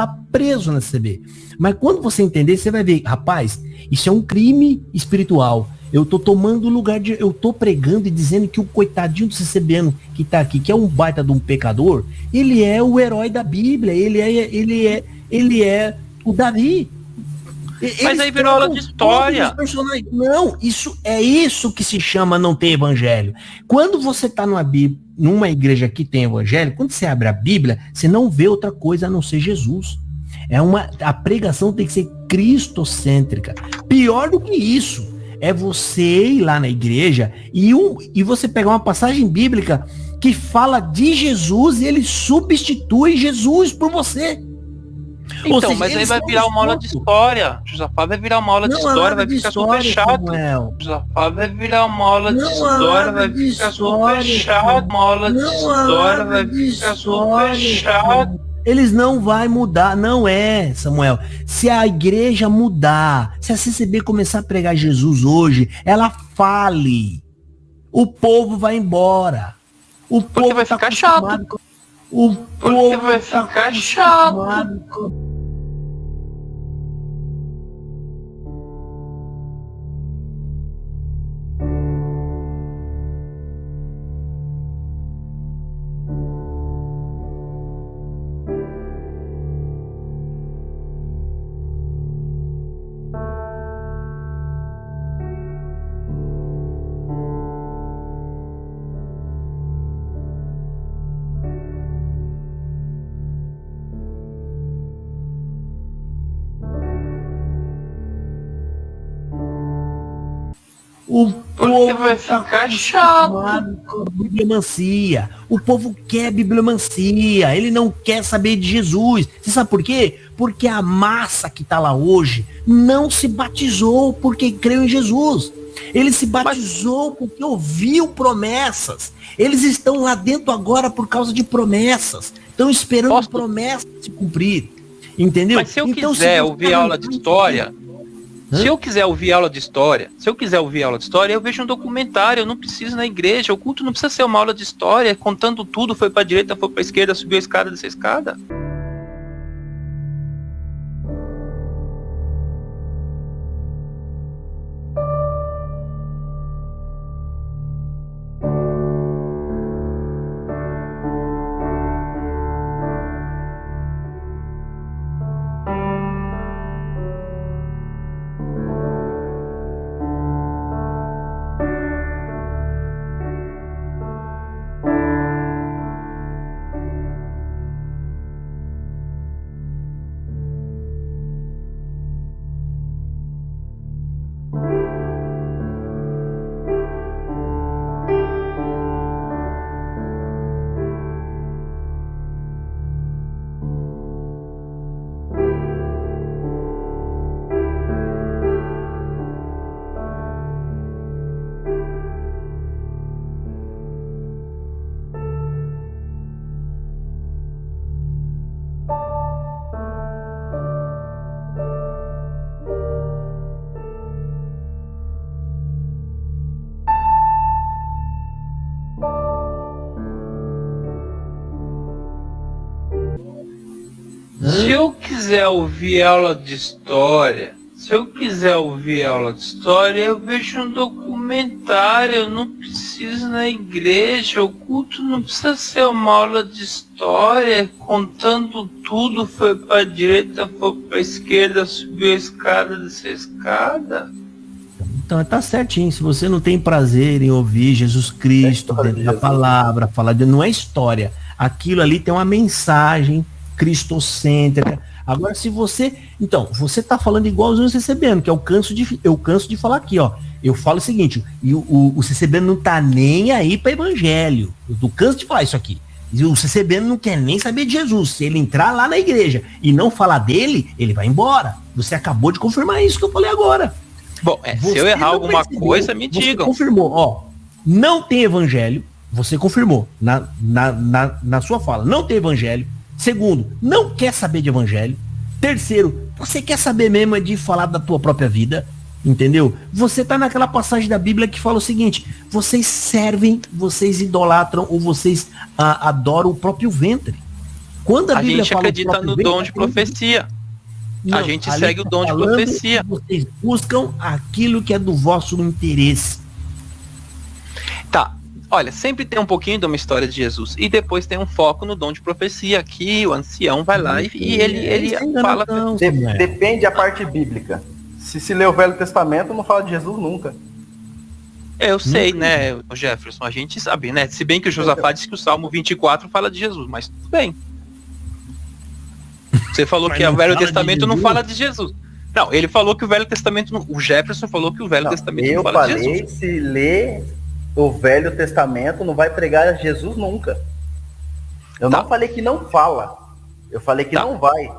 tá preso na CB. Mas quando você entender, você vai ver, rapaz, isso é um crime espiritual. Eu tô tomando o lugar de... Eu tô pregando e dizendo que o coitadinho do CCBano que tá aqui, que é um baita de um pecador, ele é o herói da Bíblia, ele é o Davi. Mas aí virou aula de história. Não, isso que se chama não ter evangelho. Quando você tá numa igreja que tem evangelho, quando você abre a Bíblia, você não vê outra coisa a não ser Jesus. A pregação tem que ser cristocêntrica. Pior do que isso é você ir lá na igreja e você pegar uma passagem bíblica que fala de Jesus e ele substitui Jesus por você. Então, seja, mas aí vai virar uma aula de história. Josafá vai virar uma aula de história, vai ficar super chato. Josafá vai virar uma aula de história, vai ficar super chato. Uma aula de história vai ficar super chato. Eles não vão mudar, não é, Samuel. Se a igreja mudar, se a CCB começar a pregar Jesus hoje, ela fale. O povo vai embora. O porque povo vai ficar chato. Porque vai ficar chato. O povo vai ficar chato. Bibliomancia. O povo quer bibliomancia. Ele não quer saber de Jesus. Você sabe por quê? Porque a massa que está lá hoje não se batizou porque creu em Jesus. Ele se batizou porque ouviu promessas. Eles estão lá dentro agora por causa de promessas. Estão esperando promessas se cumprir. Entendeu? Mas se eu quiser ouvir aula de história... Se eu quiser ouvir aula de história, eu vejo um documentário, eu não preciso ir na igreja, o culto não precisa ser uma aula de história, contando tudo, foi pra direita, foi pra esquerda, subiu a escada, desceu a escada. Se eu quiser ouvir aula de história, eu vejo um documentário, eu não preciso ir na igreja, o culto não precisa ser uma aula de história, contando tudo, foi pra direita, foi pra esquerda, subiu a escada, desceu a escada. Então tá certinho, se você não tem prazer em ouvir Jesus Cristo dentro da palavra, falar de, não é história, aquilo ali tem uma mensagem cristocêntrica. Agora, se você... Então, você tá falando igualzinho o CCBano, que eu canso de falar aqui, ó. Eu falo o seguinte, o CCBano não tá nem aí para evangelho. Eu tô canso de falar isso aqui. E o CCBano não quer nem saber de Jesus. Se ele entrar lá na igreja e não falar dele, ele vai embora. Você acabou de confirmar isso que eu falei agora. Bom, se eu errar alguma coisa, me digam. Você confirmou, ó. Não tem evangelho. Você confirmou na sua fala. Não tem evangelho. Segundo, não quer saber de evangelho. Terceiro, você quer saber mesmo de falar da tua própria vida, entendeu? Você tá naquela passagem da Bíblia que fala o seguinte: vocês servem, vocês idolatram ou vocês adoram o próprio ventre. Quando A Bíblia gente fala acredita no dom de profecia. A gente segue o dom de profecia. Vocês buscam aquilo que é do vosso interesse. Tá. Olha, sempre tem um pouquinho de uma história de Jesus. E depois tem um foco no dom de profecia. Que o ancião vai lá e ele fala... Depende da parte bíblica. Se ler o Velho Testamento, não fala de Jesus nunca. Eu sei, né, Jefferson, a gente sabe, né? Se bem que o Josafá disse que o Salmo 24 fala de Jesus, mas tudo bem. Você falou que o Velho Testamento não fala de Jesus. Não, ele falou que o Velho Testamento... O Jefferson falou que o Velho Testamento não fala de Jesus. Eu falei, se ler o Velho Testamento, não vai pregar a Jesus nunca. Eu não falei que não fala. Eu falei que não vai.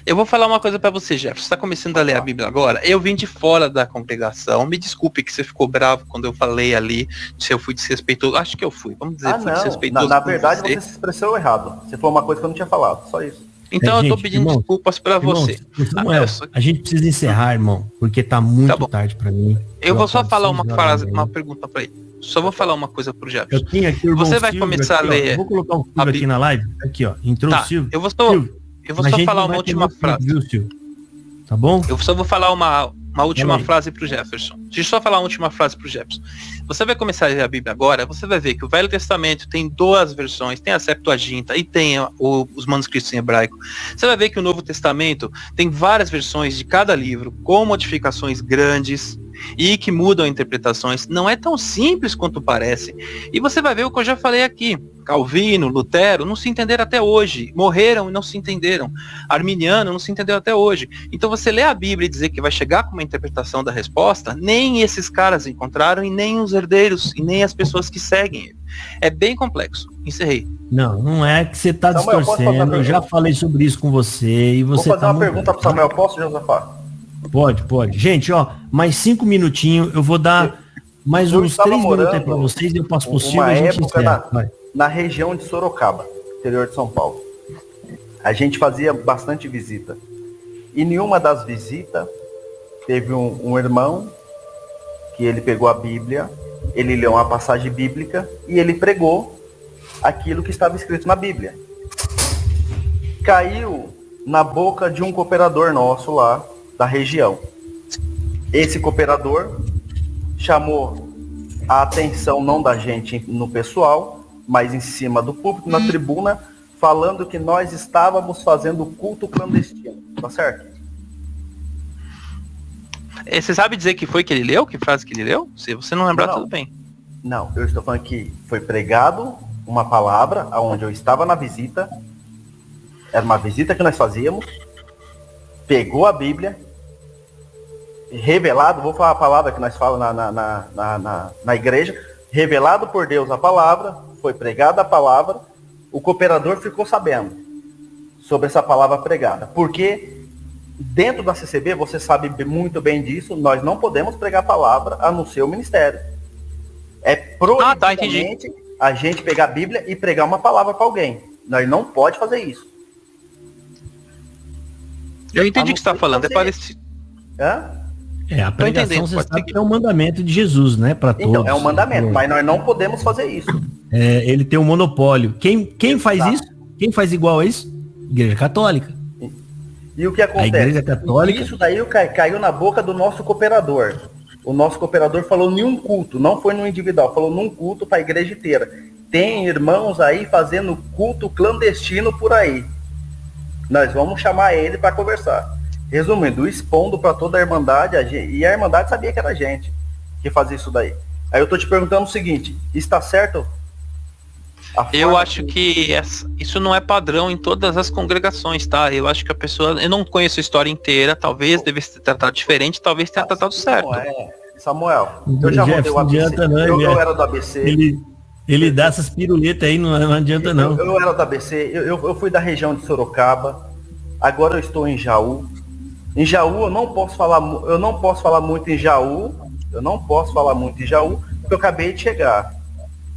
Eu vou falar uma coisa pra você, Jefferson. Você tá começando a ler a Bíblia agora? Eu vim de fora da congregação. Me desculpe que você ficou bravo quando eu falei ali, se eu fui desrespeitoso. Acho que eu fui. Vamos dizer, fui desrespeitoso. Na verdade, você se expressou errado. Você falou uma coisa que eu não tinha falado. Só isso. Então eu tô pedindo desculpas pra você. Samuel, a gente precisa encerrar, irmão, porque tá muito tarde pra mim. Eu vou só falar uma frase, uma pergunta pra ele. Só vou falar uma coisa pro Jefferson. Eu tenho aqui o Você vai começar aqui, a ler... Vou colocar um Silvio aqui na live. Aqui, ó. Entrou o Silvio. Eu vou só falar uma última frase. Viu, Silvio? Tá bom? Eu só vou falar uma última frase pro Jefferson. Deixa eu só falar uma última frase pro Jefferson. Você vai começar a ler a Bíblia agora, você vai ver que o Velho Testamento tem duas versões, tem a Septuaginta e tem os manuscritos em hebraico. Você vai ver que o Novo Testamento tem várias versões de cada livro, com modificações grandes e que mudam interpretações. Não é tão simples quanto parece. E você vai ver o que eu já falei aqui. Calvino, Lutero, não se entenderam até hoje. Morreram e não se entenderam. Arminiano não se entendeu até hoje. Então você lê a Bíblia e dizer que vai chegar com uma interpretação da resposta, nem esses caras encontraram, e nem os herdeiros, e nem as pessoas que seguem ele. É bem complexo. Encerrei. Não é que você está distorcendo. Eu já falei sobre isso com você. E você vou fazer uma pergunta pro Samuel. Posso, Josafá? Pode. Gente, ó, mais 5 minutinhos. Eu vou dar mais uns 3 minutos aí para vocês e eu passo possível. Uma época na região de Sorocaba, interior de São Paulo. A gente fazia bastante visita. E nenhuma das visitas teve um irmão que ele pegou a Bíblia, ele leu uma passagem bíblica e ele pregou aquilo que estava escrito na Bíblia. Caiu na boca de um cooperador nosso lá da região. Esse cooperador chamou a atenção não da gente no pessoal, mas em cima do púlpito, na tribuna, falando que nós estávamos fazendo culto clandestino. Tá certo? Você sabe dizer que foi que ele leu? Que frase que ele leu? Se você não lembrar, tudo bem. Não, eu estou falando que foi pregado uma palavra onde eu estava na visita. Era uma visita que nós fazíamos. Pegou a Bíblia. Revelado, vou falar a palavra que nós falamos na igreja. Revelado por Deus a palavra. Foi pregada a palavra. O cooperador ficou sabendo sobre essa palavra pregada. Porque dentro da CCB, você sabe muito bem disso, nós não podemos pregar a palavra a não ser o ministério. É proibidamente a gente pegar a Bíblia e pregar uma palavra para alguém. Nós não pode fazer isso. Eu entendi o que você está falando. É parecido. A pregação, você sabe que é um mandamento de Jesus, né? Para todos. Então, é um mandamento, mas nós não podemos fazer isso. Ele tem um monopólio. Quem faz isso? Quem faz igual a isso? Igreja Católica. E o que acontece? A Igreja Católica... Isso daí caiu na boca do nosso cooperador. O nosso cooperador falou em um culto, não foi no individual, falou num culto para a igreja inteira. Tem irmãos aí fazendo culto clandestino por aí. Nós vamos chamar ele para conversar. Resumindo, expondo para toda a Irmandade, e a Irmandade sabia que era a gente que fazia isso daí. Aí eu tô te perguntando o seguinte, está certo? Eu acho que isso não é padrão em todas as congregações, tá? Eu acho que a pessoa... Eu não conheço a história inteira, talvez devesse ter tratado diferente, talvez tenha tratado certo. Samuel, eu já mandei o ABC. Eu era do ABC. Ele dá essas piruletas aí, não adianta não. Eu era do ABC, eu fui da região de Sorocaba, agora eu estou em Jaú. Em Jaú eu não posso falar muito em Jaú, porque eu acabei de chegar.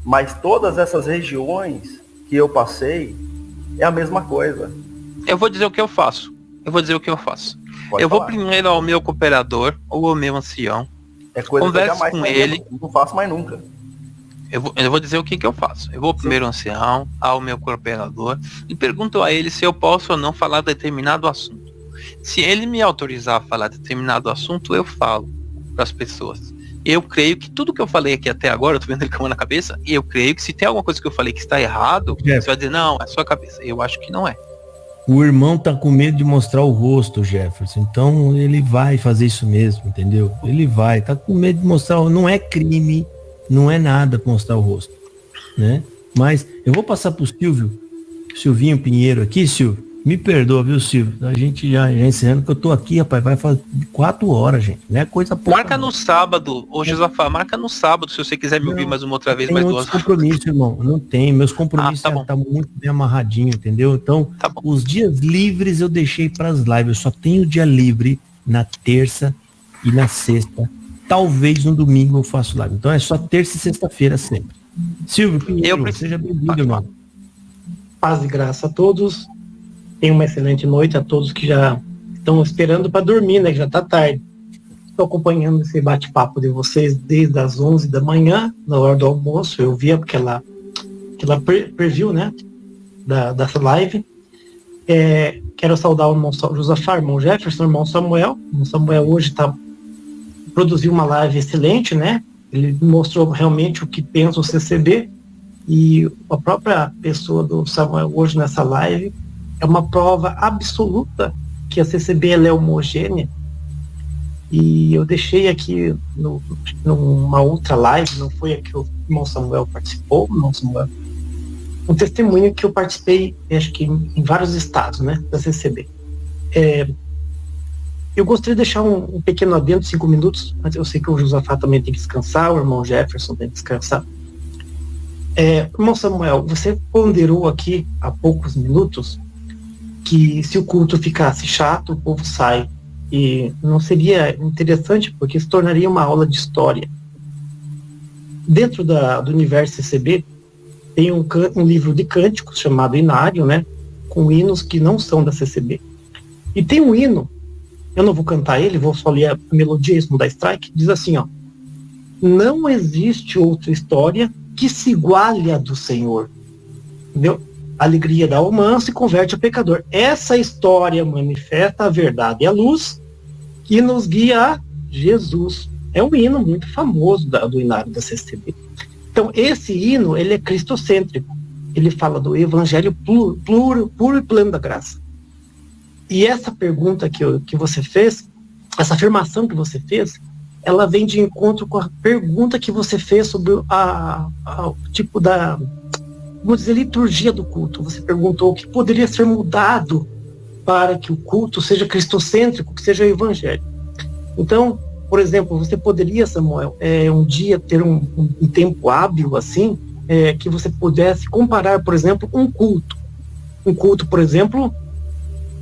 Mas todas essas regiões que eu passei, é a mesma coisa. Eu vou dizer o que eu faço. Eu vou primeiro ao meu cooperador, ou ao meu ancião. É coisa converso com ele. Não faço mais nunca. Eu vou dizer o que eu faço. Eu vou primeiro ao ancião, ao meu cooperador, e pergunto a ele se eu posso ou não falar determinado assunto. Se ele me autorizar a falar determinado assunto, eu falo para as pessoas. Eu creio que tudo que eu falei aqui até agora, eu tô vendo ele com a mão na cabeça, e eu creio que se tem alguma coisa que eu falei que está errado, você vai dizer, não, é sua cabeça. Eu acho que não é. O irmão tá com medo de mostrar o rosto, Jefferson. Então ele vai fazer isso mesmo, entendeu? Ele vai, tá com medo de mostrar, não é crime, não é nada mostrar o rosto, né? Mas eu vou passar pro Silvinho Pinheiro aqui, Silvio. Me perdoa, viu, Silvio? A gente já encerrando que eu tô aqui, rapaz, vai fazer 4 horas, gente. Não é coisa pouca. Marca no sábado, ô Josafá, marca no sábado, se você quiser me ouvir mais uma outra vez, mais 2 horas. Não tem compromisso, irmão. Não tem. Meus compromissos tá muito bem amarradinho, entendeu? Então, os dias livres eu deixei para as lives. Eu só tenho dia livre na terça e na sexta. Talvez no domingo eu faço live. Então é só terça e sexta-feira sempre. Silvio Pinheiro, seja bem-vindo, irmão. Paz e graça a todos. Tenha uma excelente noite a todos que já estão esperando para dormir, né? Que já tá tarde. Estou acompanhando esse bate-papo de vocês desde as 11 da manhã, na hora do almoço. Eu vi aquela preview, né? Dessa live. Quero saudar o irmão Josafá, irmão Jefferson, irmão Samuel. O irmão Samuel hoje produziu uma live excelente, né? Ele mostrou realmente o que pensa o CCB. E a própria pessoa do Samuel hoje nessa live é uma prova absoluta que a CCB ela é homogênea. E eu deixei aqui numa outra live, não foi a que o irmão Samuel participou, um testemunho que eu participei, acho que em vários estados, né, da CCB. Eu gostaria de deixar um pequeno adendo, 5 minutos, mas eu sei que o Josafá também tem que descansar, o irmão Jefferson tem que descansar. Irmão Samuel, você ponderou aqui há poucos minutos que se o culto ficasse chato, o povo sai. E não seria interessante, porque se tornaria uma aula de história. Dentro do universo CCB, tem um livro de cânticos chamado Inário, né? Com hinos que não são da CCB. E tem um hino, eu não vou cantar ele, vou só ler a melodia, isso não dá strike, diz assim, ó: não existe outra história que se iguale à do Senhor. Entendeu? A alegria da alma se converte ao pecador. Essa história manifesta a verdade e a luz que nos guia a Jesus. É um hino muito famoso do Inário da CCB. Então, esse hino, ele é cristocêntrico. Ele fala do evangelho puro e pleno da graça. E essa pergunta que você fez, essa afirmação que você fez, ela vem de encontro com a pergunta que você fez sobre o tipo da, vamos dizer, liturgia do culto. Você perguntou o que poderia ser mudado para que o culto seja cristocêntrico, que seja o evangelho. Então, por exemplo, você poderia, Samuel, um dia ter um tempo hábil assim, que você pudesse comparar, por exemplo, um culto. Um culto, por exemplo,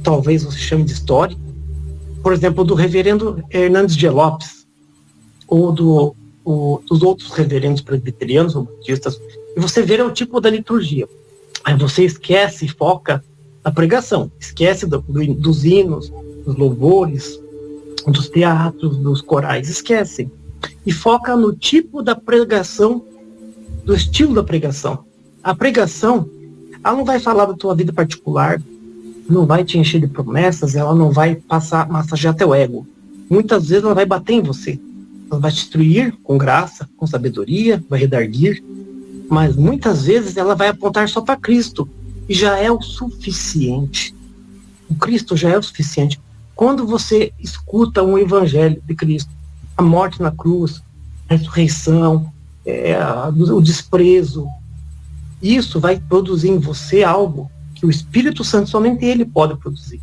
talvez você chame de história, por exemplo, do reverendo Hernandes de Lopes, ou dos outros reverendos presbiterianos ou batistas, e você vê o tipo da liturgia. Aí você esquece e foca na pregação, esquece dos hinos, dos louvores, dos teatros, dos corais, esquecem. E foca no tipo da pregação, do estilo da pregação. A pregação, ela não vai falar da tua vida particular, não vai te encher de promessas, ela não vai massagear teu ego. Muitas vezes ela vai bater em você. Ela vai te instruir com graça, com sabedoria, vai redarguir, mas muitas vezes ela vai apontar só para Cristo, e já é o suficiente. O Cristo já é o suficiente. Quando você escuta um evangelho de Cristo, a morte na cruz, a ressurreição, o desprezo, isso vai produzir em você algo que o Espírito Santo, somente ele pode produzir.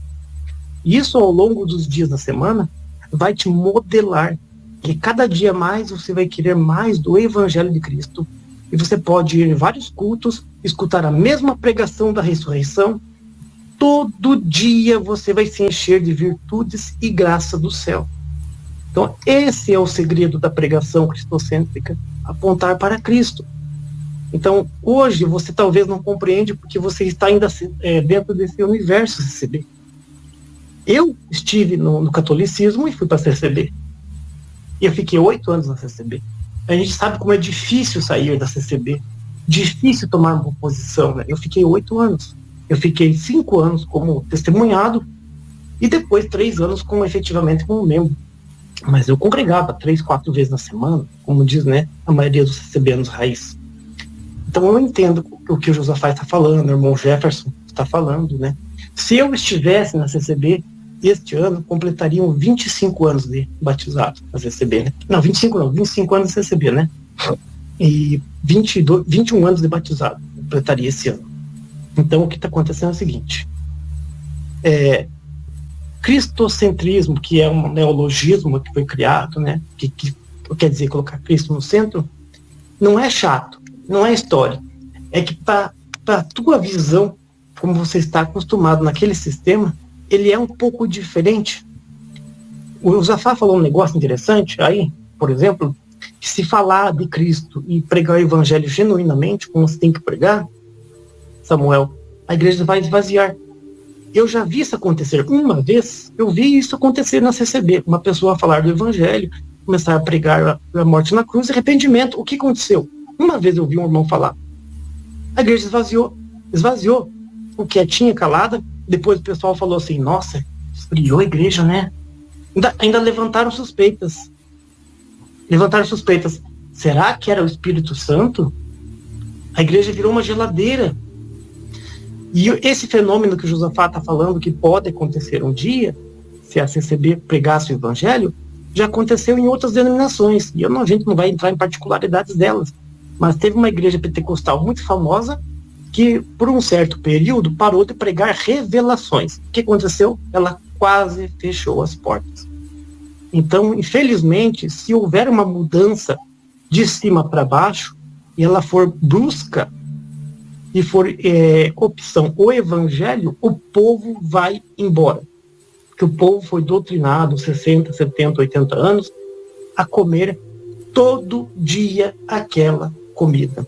Isso ao longo dos dias da semana vai te modelar, que cada dia mais você vai querer mais do evangelho de Cristo. E você pode ir em vários cultos, escutar a mesma pregação da ressurreição. Todo dia você vai se encher de virtudes e graça do céu. Então, esse é o segredo da pregação cristocêntrica, apontar para Cristo. Então, hoje você talvez não compreende porque você está ainda dentro desse universo CCB. Eu estive no catolicismo e fui para a CCB. E eu fiquei 8 anos na CCB. a gente sabe como é difícil sair da CCB, difícil tomar uma posição, né? Eu fiquei 8 anos, eu fiquei 5 anos como testemunhado e depois 3 anos efetivamente como membro. Mas eu congregava 3, 4 vezes na semana, como diz, né, a maioria dos CCBanos raiz. Então eu entendo o que o Josafá está falando, o irmão Jefferson está falando, né? Se eu estivesse na CCB, este ano completariam 25 anos de batizado na CCB, né? Não, 25 anos de CCB, né? E 21 anos de batizado completaria esse ano. Então o que está acontecendo é o seguinte: cristocentrismo, que é um neologismo que foi criado, né? Que quer dizer colocar Cristo no centro, não é chato, não é história. É que para a tua visão, como você está acostumado naquele sistema, ele é um pouco diferente. O Josafá falou um negócio interessante aí, por exemplo, que se falar de Cristo e pregar o evangelho genuinamente, como você tem que pregar, Samuel, a igreja vai esvaziar. Eu já vi isso acontecer. Uma vez, eu vi isso acontecer na CCB. Uma pessoa falar do evangelho, começar a pregar a morte na cruz, arrependimento. O que aconteceu? Uma vez eu vi um irmão falar. A igreja esvaziou. O quietinha, calada. Depois o pessoal falou assim, nossa, esfriou a igreja, né? Ainda levantaram suspeitas. Será que era o Espírito Santo? A igreja virou uma geladeira. E esse fenômeno que o Josafá está falando, que pode acontecer um dia, se a CCB pregasse o evangelho, já aconteceu em outras denominações. E a gente não vai entrar em particularidades delas. Mas teve uma igreja pentecostal muito famosa que, por um certo período, parou de pregar revelações. O que aconteceu? Ela quase fechou as portas. Então, infelizmente, se houver uma mudança de cima para baixo, e ela for brusca, e for opção o evangelho, o povo vai embora. Porque o povo foi doutrinado 60, 70, 80 anos a comer todo dia aquela comida.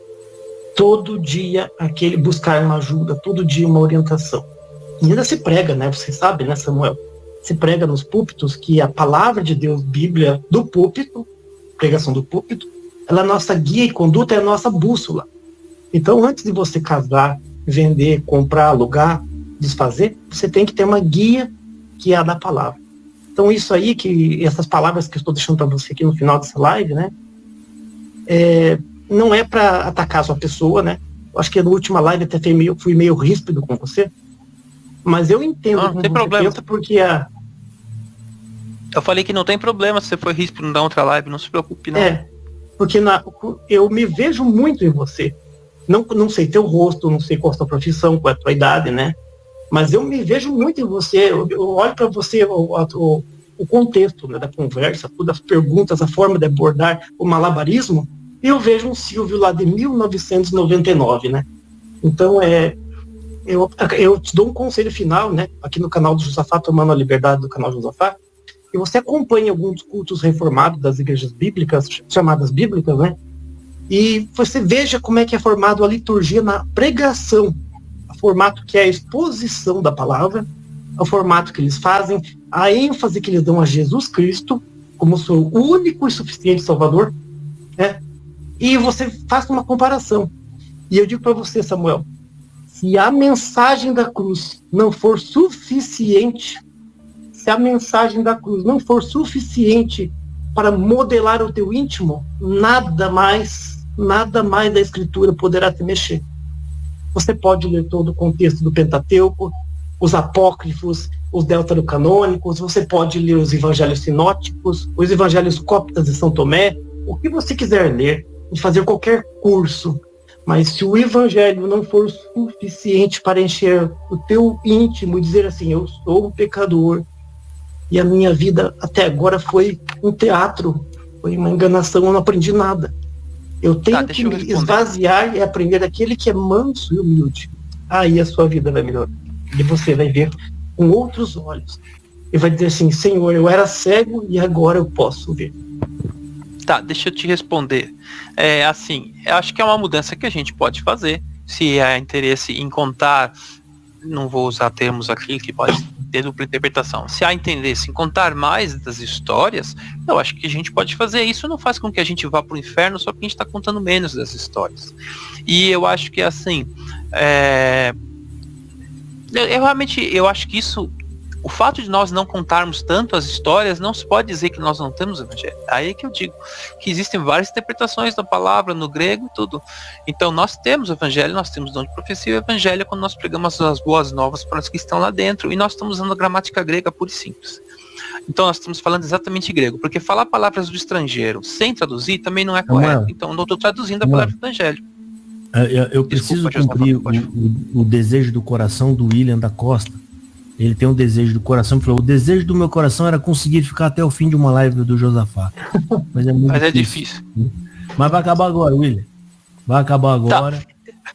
Todo dia buscar uma ajuda, todo dia uma orientação. E ainda se prega, né? Você sabe, né, Samuel? Se prega nos púlpitos que a palavra de Deus, Bíblia do púlpito, pregação do púlpito, ela é a nossa guia e conduta, é a nossa bússola. Então, antes de você casar, vender, comprar, alugar, desfazer, você tem que ter uma guia que é a da palavra. Então, isso aí, essas palavras que eu estou deixando para você aqui no final dessa live, né, não é para atacar a sua pessoa, né? Eu acho que na última live até fui meio ríspido com você, mas eu entendo não tem problema. Pensa, porque eu falei que não tem problema se você for ríspido na outra live, não se preocupe, não. Porque eu me vejo muito em você. Não sei teu rosto, não sei qual é a tua profissão, qual é a tua idade, né? Mas eu me vejo muito em você, eu olho para você, o contexto, né, da conversa, todas as perguntas, a forma de abordar o malabarismo, e eu vejo um Silvio lá de 1999, né? Então, eu te dou um conselho final, né, aqui no canal do Josafá, Tomando a Liberdade do canal Josafá, e você acompanha alguns cultos reformados das igrejas bíblicas, chamadas bíblicas, né? E você veja como é que é formado a liturgia na pregação, o formato que é a exposição da palavra, o formato que eles fazem, a ênfase que eles dão a Jesus Cristo, como seu único e suficiente Salvador, né? E você faça uma comparação. E eu digo para você, Samuel, se a mensagem da cruz não for suficiente, para modelar o teu íntimo, nada mais da Escritura poderá te mexer. Você pode ler todo o contexto do Pentateuco, os apócrifos, os deuterocanônicos, você pode ler os evangelhos sinóticos, os evangelhos cóptas de São Tomé, o que você quiser ler, e fazer qualquer curso, mas se o evangelho não for suficiente para encher o teu íntimo e dizer assim, eu sou um pecador, e a minha vida até agora foi um teatro, foi uma enganação, eu não aprendi nada. Eu tenho que me esvaziar e aprender daquele que é manso e humilde. Aí a sua vida vai melhorar. E você vai ver com outros olhos. E vai dizer assim, Senhor, eu era cego e agora eu posso ver. Tá, deixa eu te responder. Assim, eu acho que é uma mudança que a gente pode fazer. Se há interesse em contar, não vou usar termos aqui que pode ter dupla interpretação. Se há interesse em contar mais das histórias, eu acho que a gente pode fazer isso. Não faz com que a gente vá para o inferno só porque a gente está contando menos das histórias. E eu acho que assim, eu acho que isso, o fato de nós não contarmos tanto as histórias, não se pode dizer que nós não temos evangelho. Aí é que eu digo que existem várias interpretações da palavra no grego e tudo. Então nós temos o evangelho, nós temos dom de profecia e o evangelho quando nós pregamos as boas novas para os que estão lá dentro. E nós estamos usando a gramática grega pura e simples. Então nós estamos falando exatamente grego, porque falar palavras do estrangeiro sem traduzir também não é correto. Então eu não estou traduzindo a palavra do evangelho. Eu preciso cumprir o desejo do coração do William da Costa. Ele tem um desejo do coração, falou, o desejo do meu coração era conseguir ficar até o fim de uma live do Josafá. Mas é difícil. Mas vai acabar agora, William. Vai acabar agora. Tá.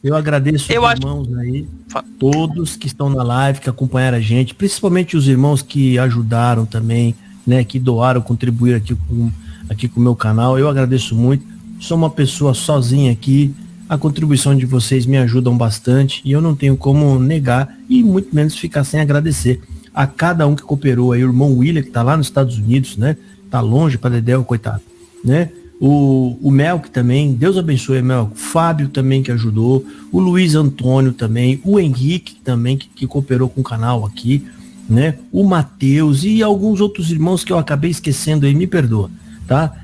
Eu agradeço os irmãos aí, todos que estão na live, que acompanharam a gente, principalmente os irmãos que ajudaram também, né, que doaram, contribuíram aqui com o meu canal. Eu agradeço muito. Sou uma pessoa sozinha aqui. A contribuição de vocês me ajudam bastante e eu não tenho como negar e muito menos ficar sem agradecer a cada um que cooperou aí, o irmão William, que tá lá nos Estados Unidos, né? Tá longe para Dedéu, coitado, né? O Melk também, Deus abençoe, Melk. O Fábio também que ajudou, o Luiz Antônio também, o Henrique também que cooperou com o canal aqui, né? O Matheus e alguns outros irmãos que eu acabei esquecendo aí, me perdoa, tá?